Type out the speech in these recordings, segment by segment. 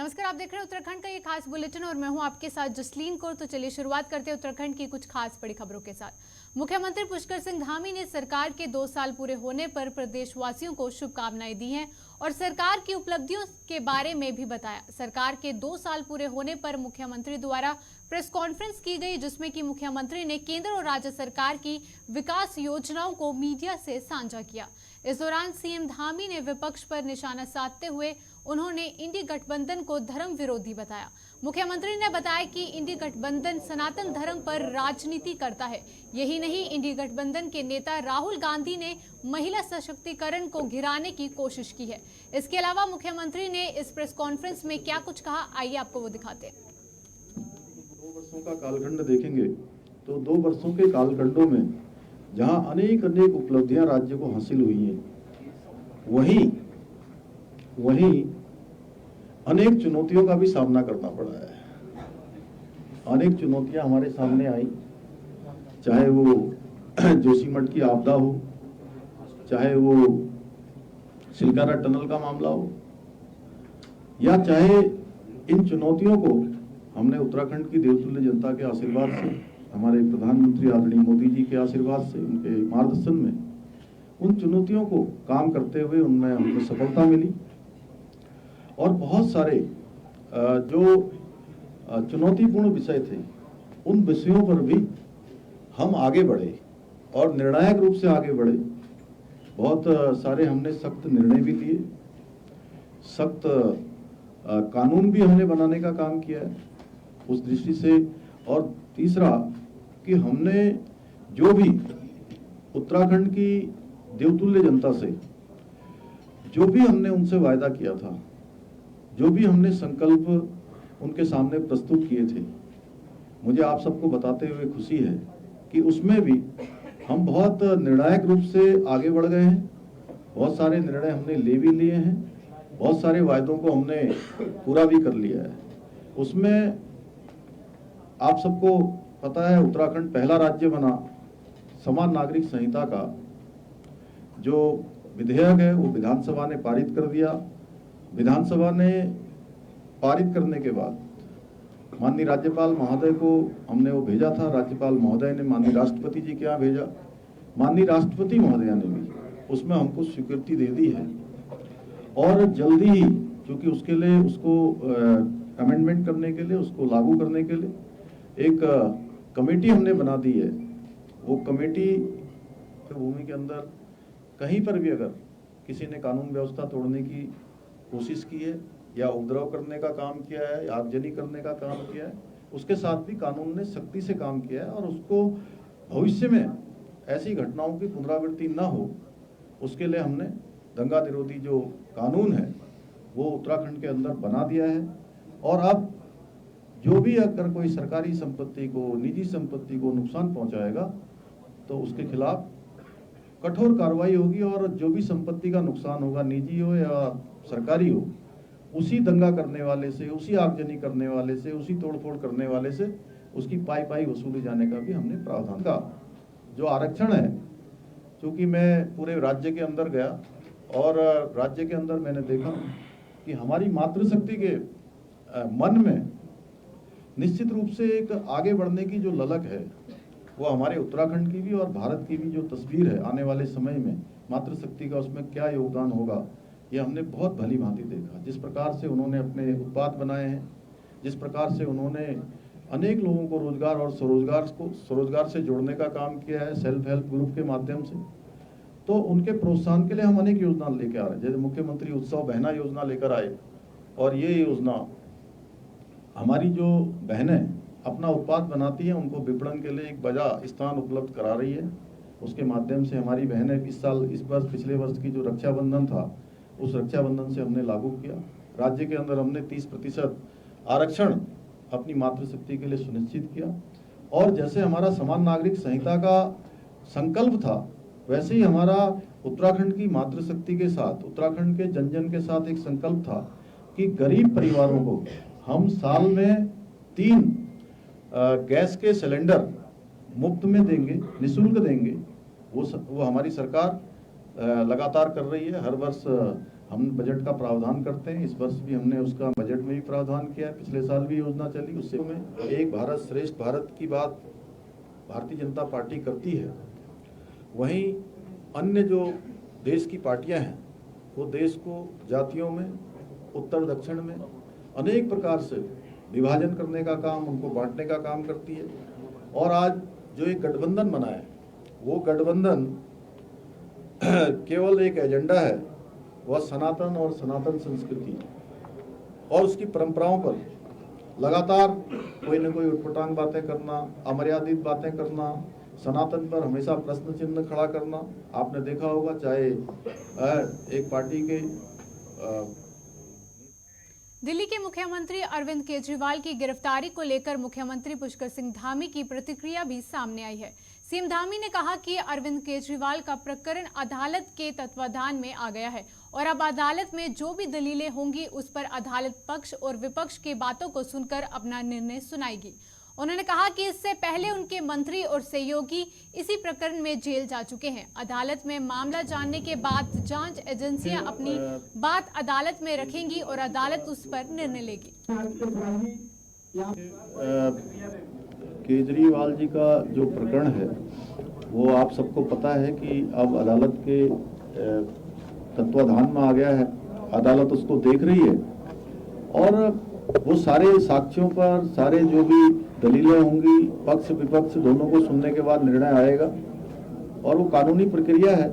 नमस्कार, आप देख रहे हैं उत्तराखंड का ये खास बुलेटिन और मैं हूं आपके साथ जसलीन कौर। तो चलिए शुरुआत करते हैं उत्तराखंड की कुछ खास बड़ी खबरों के साथ। मुख्यमंत्री पुष्कर सिंह धामी ने सरकार के 2 साल पूरे होने पर प्रदेशवासियों को शुभकामनाएं दी हैं और सरकार की उपलब्धियों के बारे में भी बताया। सरकार के 2 साल पूरे होने पर मुख्यमंत्री द्वारा प्रेस कॉन्फ्रेंस की गई, जिसमें कि मुख्यमंत्री ने केंद्र और राज्य सरकार की विकास योजनाओं को मीडिया से साझा किया। इस दौरान सीएम धामी ने विपक्ष पर निशाना साधते हुए उन्होंने इंडी गठबंधन को धर्म विरोधी बताया। मुख्यमंत्री ने बताया कि इंडी गठबंधन सनातन धर्म पर राजनीति करता है। यही नहीं, इंडी गठबंधन के नेता राहुल गांधी ने महिला सशक्तिकरण को गिराने की कोशिश की है। इसके अलावा मुख्यमंत्री ने इस प्रेस कॉन्फ्रेंस में क्या कुछ कहा, आइए आपको वो दिखाते हैं। 2 वर्षों का कालखंड देखेंगे तो 2 वर्षों के कालखंडों में जहां अनेक उपलब्धियां राज्य को हासिल हुई हैं, वहीं अनेक चुनौतियों का भी सामना करना पड़ा है। अनेक चुनौतियां हमारे सामने आई, चाहे वो जोशीमठ की आपदा हो, चाहे वो सिलकारा टनल का मामला हो, या चाहे इन चुनौतियों को हमने उत्तराखंड की देवतुल्य जनता के आशीर्वाद से, हमारे प्रधानमंत्री आदरणीय मोदी जी के आशीर्वाद से, उनके मार्गदर्शन में उन चुनौतियों को काम करते हुए उनमें हमको सफलता मिली। और बहुत सारे जो चुनौतीपूर्ण विषय थे, उन विषयों पर भी हम आगे बढ़े और निर्णायक रूप से आगे बढ़े। बहुत सारे हमने सख्त निर्णय भी लिए, सख्त कानून भी हमने बनाने का काम किया है उस दृष्टि से। और तीसरा कि हमने जो भी उत्तराखंड की देवतुल्य जनता से जो भी हमने उनसे वायदा किया था, जो भी हमने संकल्प उनके सामने प्रस्तुत किए थे, मुझे आप सबको बताते हुए खुशी है कि उसमें भी हम बहुत निर्णायक रूप से आगे बढ़ गए हैं। बहुत सारे निर्णय हमने ले भी लिए हैं, बहुत सारे वायदों को हमने पूरा भी कर लिया है। उसमें आप सबको पता है, उत्तराखंड पहला राज्य बना समान नागरिक संहिता का जो विधेयक है वो विधानसभा ने पारित कर दिया। विधानसभा ने पारित करने के बाद माननीय राज्यपाल महोदय को हमने वो भेजा था। राज्यपाल महोदय ने माननीय राष्ट्रपति जी के यहाँ भेजा। माननीय राष्ट्रपति महोदया ने भी उसमें हमको स्वीकृति दे दी है और जल्दी ही, क्योंकि उसके लिए उसको अमेंडमेंट करने के लिए, उसको लागू करने के लिए एक कमेटी हमने बना दी है। वो कमेटी की भूमि के अंदर कहीं पर भी अगर किसी ने कानून व्यवस्था तोड़ने की कोशिश की है या उपद्रव करने का काम किया है या आगजनी करने का काम किया है, उसके साथ भी कानून ने सख्ती से काम किया है। और उसको भविष्य में ऐसी घटनाओं की पुनरावृत्ति न हो, उसके लिए हमने दंगा निरोधी जो कानून है वो उत्तराखंड के अंदर बना दिया है। और अब जो भी अगर कोई सरकारी संपत्ति को, निजी संपत्ति को नुकसान पहुंचाएगा तो उसके खिलाफ कठोर कार्रवाई होगी और जो भी संपत्ति का नुकसान होगा, निजी हो या सरकारी हो, उसी दंगा करने वाले से, उसी आगजनी करने वाले से, उसी तोड़फोड़ करने वाले से उसकी पाई वसूले जाने का भी हमने प्रावधान का। जो आरक्षण है, क्योंकि मैं पूरे राज्य के अंदर गया और राज्य के अंदर मैंने देखा कि हमारी मातृशक्ति के मन में निश्चित रूप से एक आगे बढ़ने की जो ललक है, वो हमारे उत्तराखंड की भी और भारत की भी जो तस्वीर है आने वाले समय में मातृशक्ति का, उसमें क्या योगदान होगा, ये हमने बहुत भली भांति देखा। जिस प्रकार से उन्होंने अपने उत्पाद बनाए हैं, जिस प्रकार से उन्होंने अनेक लोगों को रोजगार और स्वरोजगार से जोड़ने का काम किया है सेल्फ हेल्प ग्रुप के माध्यम से, तो उनके प्रोत्साहन के लिए हम अनेक योजना लेकर आ रहे हैं। जैसे मुख्यमंत्री उत्सव बहना योजना लेकर आए और ये योजना हमारी जो बहनें अपना उत्पाद बनाती हैं उनको विपणन के लिए एक बजा स्थान उपलब्ध करा रही है। उसके माध्यम से हमारी बहनें इस वर्ष, पिछले वर्ष की जो रक्षाबंधन था, उस रक्षाबंधन से हमने लागू किया। राज्य के अंदर हमने 30% आरक्षण अपनी मातृशक्ति के लिए सुनिश्चित किया। और जैसे हमारा समान नागरिक संहिता का संकल्प था, वैसे ही हमारा उत्तराखंड की मातृशक्ति के साथ, उत्तराखंड के जन के साथ एक संकल्प था कि गरीब परिवारों को हम साल में 3 गैस के सिलेंडर मुफ्त में देंगे, निःशुल्क देंगे। वो हमारी सरकार लगातार कर रही है। हर वर्ष हम बजट का प्रावधान करते हैं। इस वर्ष भी हमने उसका बजट में भी प्रावधान किया है। पिछले साल भी योजना चली, उससे में एक भारत श्रेष्ठ भारत की बात भारतीय जनता पार्टी करती है। वहीं अन्य जो देश की पार्टियां हैं वो देश को जातियों में, उत्तर दक्षिण में अनेक प्रकार से विभाजन करने का काम, उनको बांटने का काम करती है। और आज जो एक गठबंधन बना है वो गठबंधन केवल एक एजेंडा है, वह सनातन और सनातन संस्कृति और उसकी परंपराओं पर लगातार कोई न कोई उटपटांग बातें करना, अमर्यादित बातें करना, सनातन पर हमेशा प्रश्न चिन्ह खड़ा करना। आपने देखा होगा, चाहे एक पार्टी के दिल्ली के मुख्यमंत्री अरविंद केजरीवाल की गिरफ्तारी को लेकर मुख्यमंत्री पुष्कर सिंह धामी की प्रतिक्रिया भी सामने आई है। सीएम धामी ने कहा कि अरविंद केजरीवाल का प्रकरण अदालत के तत्वाधान में आ गया है और अब अदालत में जो भी दलीलें होंगी उस पर अदालत पक्ष और विपक्ष की बातों को सुनकर अपना निर्णय सुनाएगी। उन्होंने कहा कि इससे पहले उनके मंत्री और सहयोगी इसी प्रकरण में जेल जा चुके हैं। अदालत में मामला जानने के बाद जांच एजेंसियां अपनी बात अदालत में रखेंगी और अदालत उस पर निर्णय लेगी। केजरीवाल जी का जो प्रकरण है वो आप सबको पता है कि अब अदालत के तत्वाधान में आ गया है। अदालत उसको देख रही है और वो सारे साक्ष्यों पर, सारे जो भी दलीलें होंगी, पक्ष विपक्ष दोनों को सुनने के बाद निर्णय आएगा। और वो कानूनी प्रक्रिया है,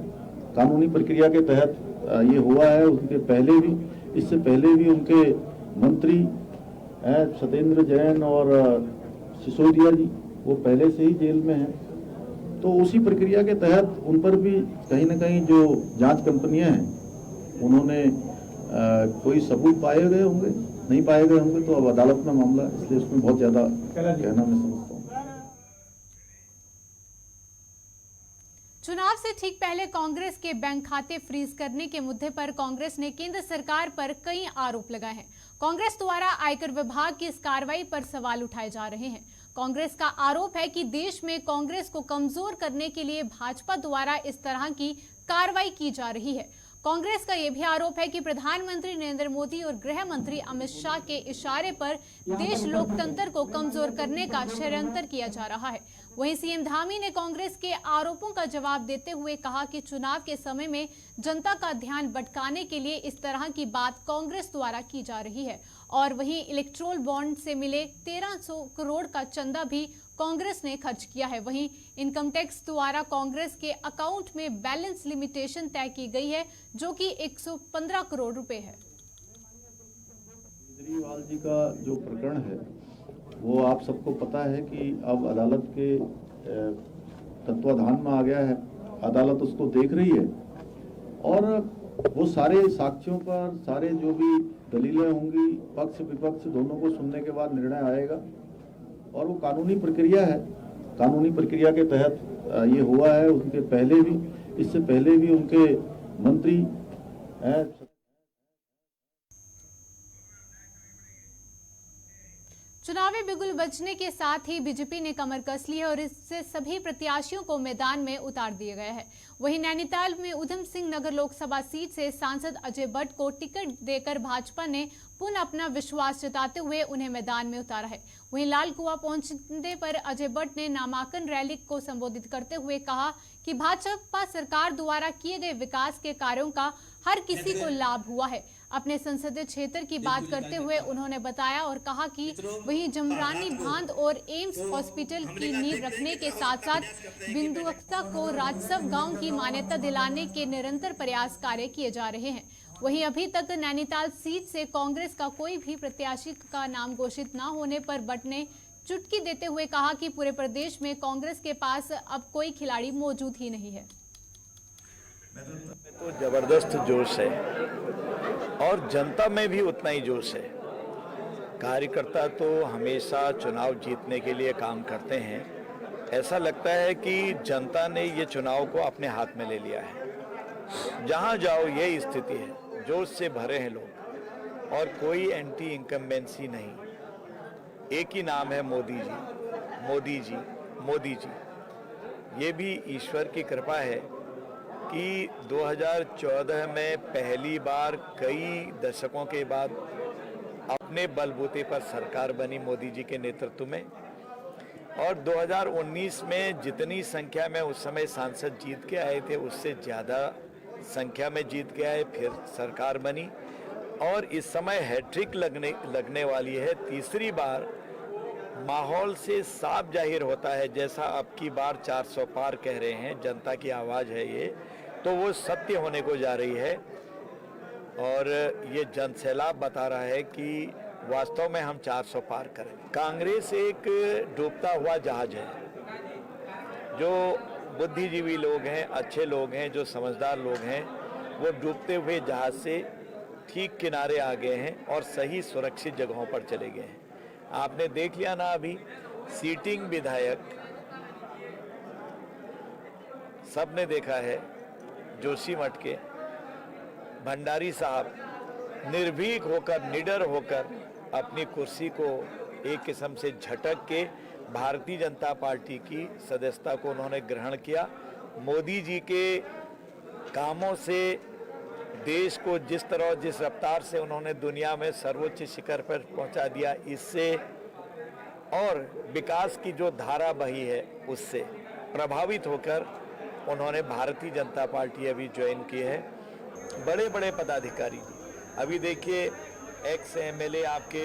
कानूनी प्रक्रिया के तहत ये हुआ है। उनके पहले भी, इससे पहले भी उनके मंत्री सत्येंद्र जैन और सिसोदिया जी वो पहले से ही जेल में हैं। तो उसी प्रक्रिया के तहत उन पर भी कहीं ना कहीं जो जांच कंपनियां हैं उन्होंने कोई सबूत पाए गए होंगे, नहीं पाए गए होंगे तो अब अदालत में मामला है, इसलिए उसमें बहुत ज्यादा कहना मैं समझता हूँ। चुनाव से ठीक पहले कांग्रेस के बैंक खाते फ्रीज करने के मुद्दे पर कांग्रेस ने केंद्र सरकार पर कई आरोप लगाए हैं। कांग्रेस द्वारा आयकर विभाग की इस कार्रवाई पर सवाल उठाए जा रहे हैं। कांग्रेस का आरोप है कि देश में कांग्रेस को कमजोर करने के लिए भाजपा द्वारा इस तरह की कार्रवाई की जा रही है। कांग्रेस का यह भी आरोप है कि प्रधानमंत्री नरेंद्र मोदी और गृह मंत्री अमित शाह के इशारे पर देश लोकतंत्र को कमजोर करने का षड्यंत्र किया जा रहा है। वहीं सीएम धामी ने कांग्रेस के आरोपों का जवाब देते हुए कहा कि चुनाव के समय में जनता का ध्यान भटकाने के लिए इस तरह की बात कांग्रेस द्वारा की जा रही है। और वहीं इलेक्ट्रोल बॉन्ड से मिले 1300 करोड़ का चंदा भी कांग्रेस ने खर्च किया है। वहीं इनकम टैक्स द्वारा कांग्रेस के अकाउंट में बैलेंस लिमिटेशन तय की गई है जो कि 115 करोड़ रुपए है। केजरीवाल जी का जो प्रकरण है वो आप सबको पता है कि अब अदालत के तत्वाधान में आ गया है। अदालत उसको देख रही है और वो सारे साक्ष्यों पर, सारे जो भी दलीलें होंगी, पक्ष विपक्ष दोनों को सुनने के बाद निर्णय आएगा। और वो कानूनी प्रक्रिया है, कानूनी प्रक्रिया के तहत ये हुआ है। उनके पहले भी, इससे पहले भी उनके मंत्री चुनावी बिगुल बजने के साथ ही बीजेपी ने कमर कस ली है और इससे सभी प्रत्याशियों को मैदान में उतार दिया गया है। वहीं नैनीताल में उधम सिंह नगर लोकसभा सीट से सांसद अजय भट्ट को टिकट देकर भाजपा ने पुनः अपना विश्वास जताते हुए उन्हें मैदान में उतारा है। वहीं लाल कुआं पहुंचने पर अजय भट्ट ने नामांकन रैली को संबोधित करते हुए कहा कि भाजपा सरकार द्वारा किए गए विकास के कार्यों का हर किसी को लाभ हुआ है। अपने संसदीय क्षेत्र की बात करते हुए उन्होंने बताया और कहा कि वहीं जमरानी बांध और एम्स हॉस्पिटल की नींव रखने के साथ साथ बिंदुअक्ता को राजस्व गांव की मान्यता दिलाने के निरंतर प्रयास कार्य किए जा रहे हैं। वहीं अभी तक नैनीताल सीट से कांग्रेस का कोई भी प्रत्याशी का नाम घोषित न होने पर भट्ट ने चुटकी देते हुए कहा कि पूरे प्रदेश में कांग्रेस के पास अब कोई खिलाड़ी मौजूद ही नहीं है। तो जबरदस्त जोश है और जनता में भी उतना ही जोश है। कार्यकर्ता तो हमेशा चुनाव जीतने के लिए काम करते हैं। ऐसा लगता है कि जनता ने ये चुनाव को अपने हाथ में ले लिया है। जहां जाओ यही स्थिति है, जोश से भरे हैं लोग और कोई एंटी इनकम्बेंसी नहीं। एक ही नाम है मोदी जी, मोदी जी, मोदी जी। ये भी ईश्वर की कृपा है कि 2014 में पहली बार कई दशकों के बाद अपने बलबूते पर सरकार बनी मोदी जी के नेतृत्व में, और 2019 में जितनी संख्या में उस समय सांसद जीत के आए थे उससे ज़्यादा संख्या में जीत के आए, फिर सरकार बनी और इस समय हैट्रिक लगने वाली है। तीसरी बार माहौल से साफ जाहिर होता है, जैसा अब की बार 400 पार कह रहे हैं, जनता की आवाज़ है ये, तो वो सत्य होने को जा रही है। और ये जनसैलाब बता रहा है कि वास्तव में हम 400 पार करें। कांग्रेस एक डूबता हुआ जहाज है। जो बुद्धिजीवी लोग हैं, अच्छे लोग हैं, जो समझदार लोग हैं, वो डूबते हुए जहाज से ठीक किनारे आ गए हैं और सही सुरक्षित जगहों पर चले गए हैं। आपने देख लिया ना, अभी सीटिंग विधायक सबने देखा है, जोशीमठ के भंडारी साहब निर्भीक होकर, निडर होकर अपनी कुर्सी को एक किस्म से झटक के भारतीय जनता पार्टी की सदस्यता को उन्होंने ग्रहण किया। मोदी जी के कामों से देश को जिस तरह, जिस रफ्तार से उन्होंने दुनिया में सर्वोच्च शिखर पर पहुंचा दिया, इससे और विकास की जो धारा बही है उससे प्रभावित होकर उन्होंने भारतीय जनता पार्टी अभी ज्वाइन की है। बड़े बड़े पदाधिकारी, अभी देखिए एक्स एमएलए आपके।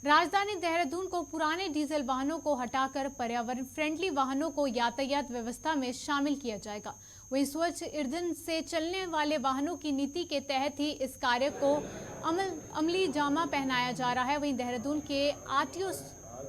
राजधानी देहरादून को पुराने डीजल वाहनों को हटाकर पर्यावरण फ्रेंडली वाहनों को यातायात व्यवस्था में शामिल किया जाएगा। वहीं स्वच्छ ईंधन से चलने वाले वाहनों की नीति के तहत ही इस कार्य को अमली जामा पहनाया जा रहा है। वहीं देहरादून के आरटीओ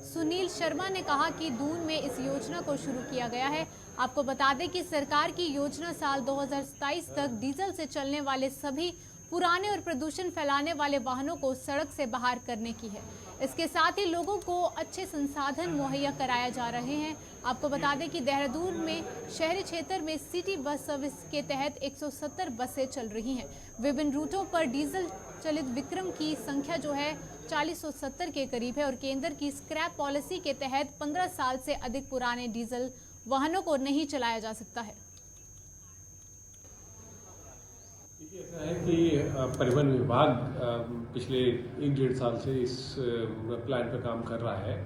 सुनील शर्मा ने कहा कि दून में इस योजना को शुरू किया गया है। आपको बता दें कि सरकार की योजना साल 2027 तक डीजल से चलने वाले सभी पुराने और प्रदूषण फैलाने वाले वाहनों को सड़क से बाहर करने की है। इसके साथ ही लोगों को अच्छे संसाधन मुहैया कराया जा रहे हैं। आपको बता दें कि देहरादून में शहरी क्षेत्र में सिटी बस सर्विस के तहत 170 बसें चल रही हैं। विभिन्न रूटों पर डीजल चलित विक्रम की संख्या जो है 4070 के करीब है और केंद्र की स्क्रैप पॉलिसी के तहत 15 साल से अधिक पुराने डीजल वाहनों को नहीं चलाया जा सकता है। ऐसा है कि परिवहन विभाग पिछले 1-1.5 साल से इस प्लान पर काम कर रहा है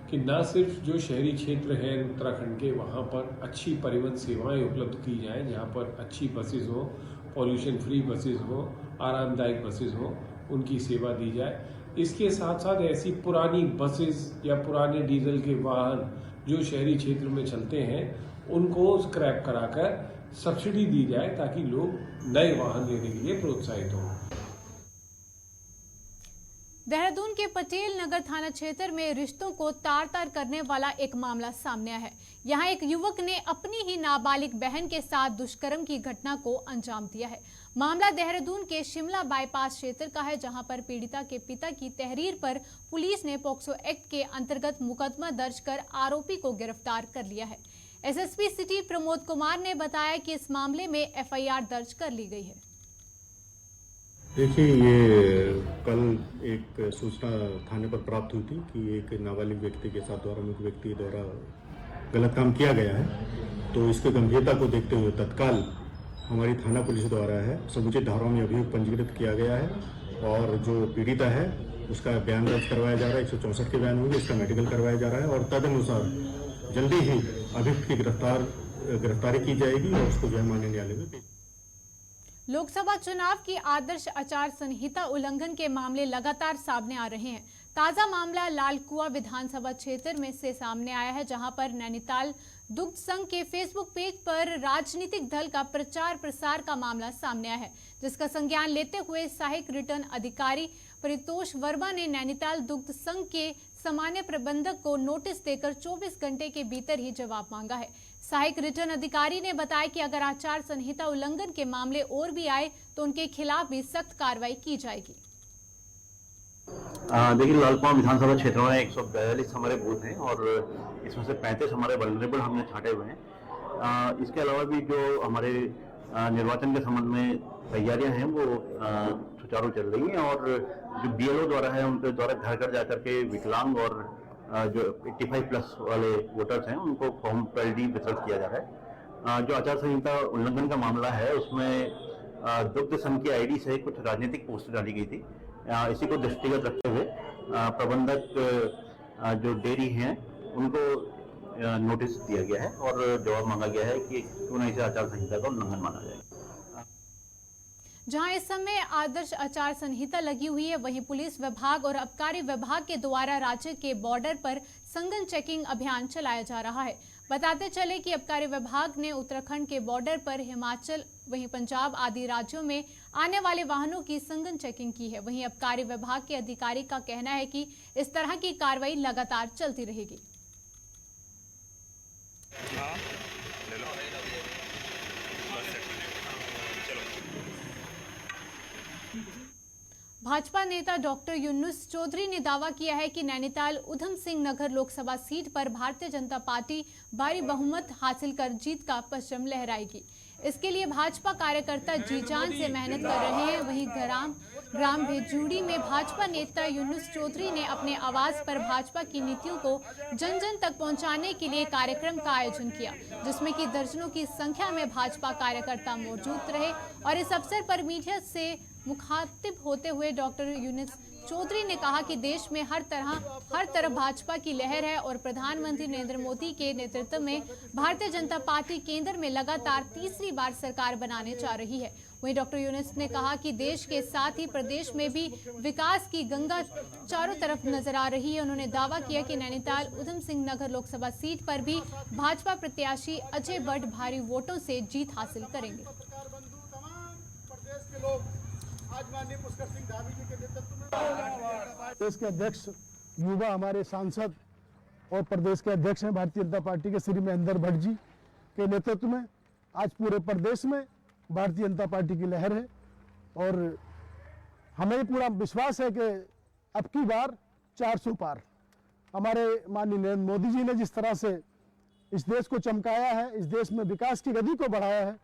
कि न सिर्फ जो शहरी क्षेत्र हैं उत्तराखंड के, वहाँ पर अच्छी परिवहन सेवाएं उपलब्ध की जाएं, जहाँ पर अच्छी बसेज हो, पॉल्यूशन फ्री बसेज हो, आरामदायक बसेज हो, उनकी सेवा दी जाए। इसके साथ साथ ऐसी पुरानी बसेज या पुराने डीजल के वाहन जो शहरी क्षेत्र में चलते हैं उनको स्क्रैप कराकर सब्सिडी दी जाए ताकि लोग नए वाहन लेने के लिए प्रोत्साहित हों। देहरादून के पटेल नगर थाना क्षेत्र में रिश्तों को तार-तार करने वाला एक मामला सामने आया है। यहां एक युवक ने अपनी ही नाबालिग बहन के साथ दुष्कर्म की घटना को अंजाम दिया है। मामला देहरादून के शिमला बाईपास क्षेत्र का है, जहां पर पीड़िता के पिता की तहरीर पर पुलिस ने पॉक्सो एक्ट के अंतर्गत मुकदमा दर्ज कर आरोपी को गिरफ्तार कर लिया है। एसएसपी सिटी प्रमोद कुमार ने बताया कि इस मामले में एफआईआर दर्ज कर ली गई है। देखिए, ये कल एक सूचना थाने पर प्राप्त हुई थी कि एक नाबालिग व्यक्ति के साथ द्वारा व्यक्ति द्वारा गलत काम किया गया है। तो इसके गंभीरता को देखते हुए तत्काल हमारी थाना पुलिस द्वारा है समुचित धाराओं में अभियोग पंजीकृत किया गया है और जो पीड़िता है उसका बयान दर्ज करवाया जा रहा है। 164 के बयान होंगे, इसका मेडिकल करवाया जा रहा है और तदनुसार जल्दी ही अभियुक्त की गिरफ्तारी की जाएगी और उसको जो है माननीय न्यायालय में पेश। लोकसभा चुनाव की आदर्श आचार संहिता उल्लंघन के मामले लगातार सामने आ रहे हैं। ताजा मामला लालकुआ विधानसभा क्षेत्र में से सामने आया है, जहां पर नैनीताल दुग्ध संघ के फेसबुक पेज पर राजनीतिक दल का प्रचार प्रसार का मामला सामने आया है, जिसका संज्ञान लेते हुए सहायक रिटर्न अधिकारी परितोष वर्मा ने नैनीताल दुग्ध संघ के सामान्य प्रबंधक को नोटिस देकर 24 घंटे के भीतर ही जवाब मांगा है। सहायक रिटर्न अधिकारी ने बताया कि अगर आचार संहिता उल्लंघन के मामले और भी आए तो उनके खिलाफ भी सख्त कार्रवाई की जाएगी। देखिए, लालकुआ विधानसभा क्षेत्र में 142 हमारे बूथ हैं और इसमें से 35 हमारे वल्नरेबल हमने छांटे हुए हैं। इसके अलावा भी जो हमारे निर्वाचन के संबंध में तैयारियां हैं वो सुचारू चल रही हैं और जो बीएलओ द्वारा है उनके द्वारा घर घर जाकर के विकलांग और जो 85+ वाले वोटर्स हैं उनको फॉर्म 12D वितरित किया जा रहा है। जो आचार संहिता उल्लंघन का मामला है उसमें दुग्ध संघ की आईडी से कुछ राजनीतिक पोस्ट डाली गई थी। इसी को दृष्टिगत रखते हुए प्रबंधक जो डेयरी हैं उनको नोटिस दिया गया है और जवाब मांगा गया है कि क्यों न इसे आचार संहिता का उल्लंघन माना जाए। जहां इस समय आदर्श आचार संहिता लगी हुई है, वहीं पुलिस विभाग और आबकारी विभाग के द्वारा राज्य के बॉर्डर पर संघन चेकिंग अभियान चलाया जा रहा है। बताते चले कि आबकारी विभाग ने उत्तराखंड के बॉर्डर पर हिमाचल वहीं पंजाब आदि राज्यों में आने वाले वाहनों की संघन चेकिंग की है। वहीं आबकारी विभाग के अधिकारी का कहना है कि इस तरह की कार्रवाई लगातार चलती रहेगी। भाजपा नेता डॉक्टर यूनुस चौधरी ने दावा किया है कि नैनीताल उधम सिंह नगर लोकसभा सीट पर भारतीय जनता पार्टी भारी बहुमत हासिल कर जीत का परचम लहराएगी। इसके लिए भाजपा कार्यकर्ता जी जान से मेहनत कर रहे हैं। वहीं ग्राम भेजूड़ी में भाजपा नेता यूनुस चौधरी ने अपने आवास पर भाजपा की नीतियों को जन जन तक पहुंचाने के लिए कार्यक्रम का आयोजन किया, जिसमें कि दर्जनों की संख्या में भाजपा कार्यकर्ता मौजूद रहे। और इस अवसर पर मीडिया से मुखातिब होते हुए डॉक्टर यूनुस चौधरी ने कहा कि देश में हर तरफ भाजपा की लहर है और प्रधानमंत्री नरेंद्र मोदी के नेतृत्व में भारतीय जनता पार्टी केंद्र में लगातार तीसरी बार सरकार बनाने जा रही है। वहीं डॉक्टर यूनुस ने कहा कि देश के साथ ही प्रदेश में भी विकास की गंगा चारों तरफ नजर आ रही है। उन्होंने दावा किया कि नैनीताल उधम सिंह नगर लोकसभा सीट पर भी भाजपा प्रत्याशी अजय भट्ट भारी वोटों से जीत हासिल करेंगे। आज माननीय पुष्कर सिंह धामी जी के नेतृत्व में प्रदेश के अध्यक्ष युवा हमारे सांसद और प्रदेश के अध्यक्ष हैं भारतीय जनता पार्टी के श्री महेंद्र भट्ट जी के नेतृत्व में आज पूरे प्रदेश में भारतीय जनता पार्टी की लहर है। और हमें पूरा विश्वास है कि अब की बार 400 पार। हमारे माननीय नरेंद्र मोदी जी ने जिस तरह से इस देश को चमकाया है, इस देश में विकास की गति को बढ़ाया है,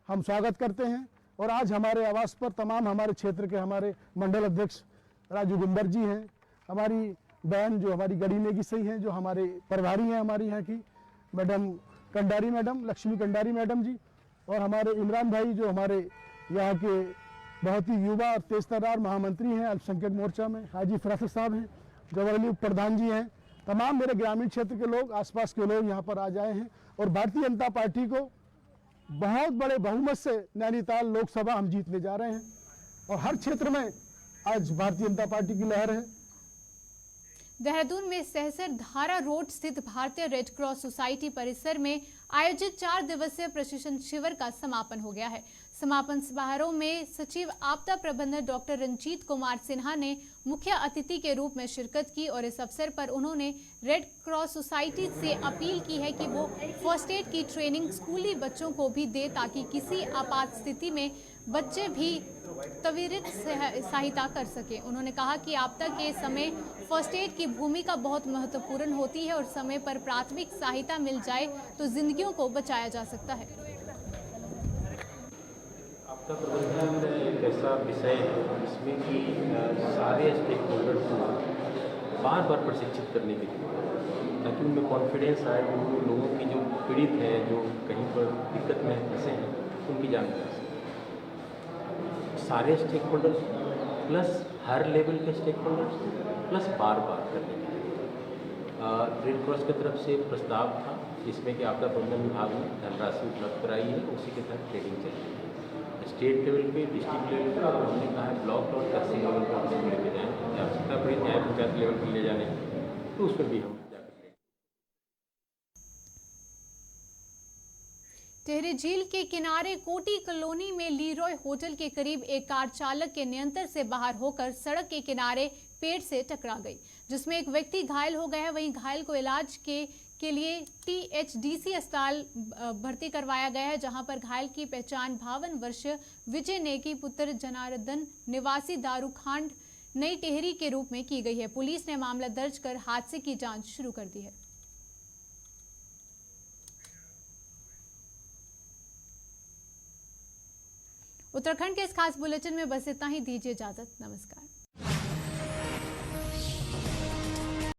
हम स्वागत करते हैं। और आज हमारे आवास पर तमाम हमारे क्षेत्र के हमारे मंडल अध्यक्ष राजू गुंबर जी हैं, हमारी बहन जो हमारी गढ़ी नेगी सही हैं, जो हमारे प्रभारी हैं हमारी यहाँ की madam Kandari madam, Lakshmi Kandari madam ji, और हमारे इमरान भाई जो हमारे यहाँ के बहुत ही युवा और तेज तर्रार महामंत्री हैं अल्पसंख्यक मोर्चा में, हाजी फरासत साहब हैं, जवाहर उप प्रधान जी हैं, तमाम मेरे ग्रामीण क्षेत्र के लोग, आसपास के लोग यहाँ पर आ जाए हैं। और भारतीय जनता पार्टी को बहुत बड़े बहुमत से नैनीताल लोकसभा हम जीतने जा रहे हैं और हर क्षेत्र में आज भारतीय जनता पार्टी की लहर है। देहरादून में सहसर धारा रोड स्थित भारतीय रेड क्रॉस सोसाइटी परिसर में आयोजित 4 दिवसीय प्रशिक्षण शिविर का समापन हो गया है। समापन समारोह में सचिव आपदा प्रबंधन डॉक्टर रंजीत कुमार सिन्हा ने मुख्य अतिथि के रूप में शिरकत की और इस अवसर पर उन्होंने रेड क्रॉस सोसाइटी से अपील की है कि वो फर्स्ट एड की ट्रेनिंग स्कूली बच्चों को भी दे, ताकि किसी आपात स्थिति में बच्चे भी त्वरित सहायता कर सके। उन्होंने कहा कि आपदा के समय फर्स्ट एड की भूमिका बहुत महत्वपूर्ण होती है और समय पर प्राथमिक सहायता मिल जाए तो जिंदगियों को बचाया जा सकता है। आपदा प्रबंधन एक ऐसा विषय है जिसमें कि सारे स्टेक होल्डर्स को बार बार प्रशिक्षित करने के लिए, ताकि उनमें कॉन्फिडेंस आए, उन लोगों की जो पीड़ित हैं, जो कहीं पर दिक्कत में फंसे हैं, उनकी जानकारी सारे स्टेक होल्डर्स प्लस हर लेवल के स्टेक होल्डर्स प्लस बार बार करने के लिए रेड क्रॉस की तरफ से प्रस्ताव था, जिसमें कि आपदा प्रबंधन विभाग ने धनराशि उपलब्ध कराई है, उसी के तहत ट्रेनिंग चल रही है। स्टेट लेवल पे, डिस्ट्रिक्ट लेवल पे हमने कहा है ब्लॉक और तहसील लेवल पर हम लोग लेके जाएँ, आवश्यकता पड़ी न्याय पंचायत लेवल पर ले जाने तो उस पर भी हम टिहरी झील के किनारे कोटी कॉलोनी में लीरॉय होटल के करीब एक कार चालक के नियंत्रण से बाहर होकर सड़क के किनारे पेड़ से टकरा गई, जिसमें एक व्यक्ति घायल हो गया है। वहीं घायल को इलाज के लिए THDC अस्पताल भर्ती करवाया गया है, जहां पर घायल की पहचान 52 वर्षीय विजय नेगी पुत्र जनार्दन निवासी दारूखांड नई टिहरी के रूप में की गई है। पुलिस ने मामला दर्ज कर हादसे की जांच शुरू कर दी है। उत्तराखंड के इस खास बुलेटिन में बस इतना ही। दीजिए इजाजत। नमस्कार।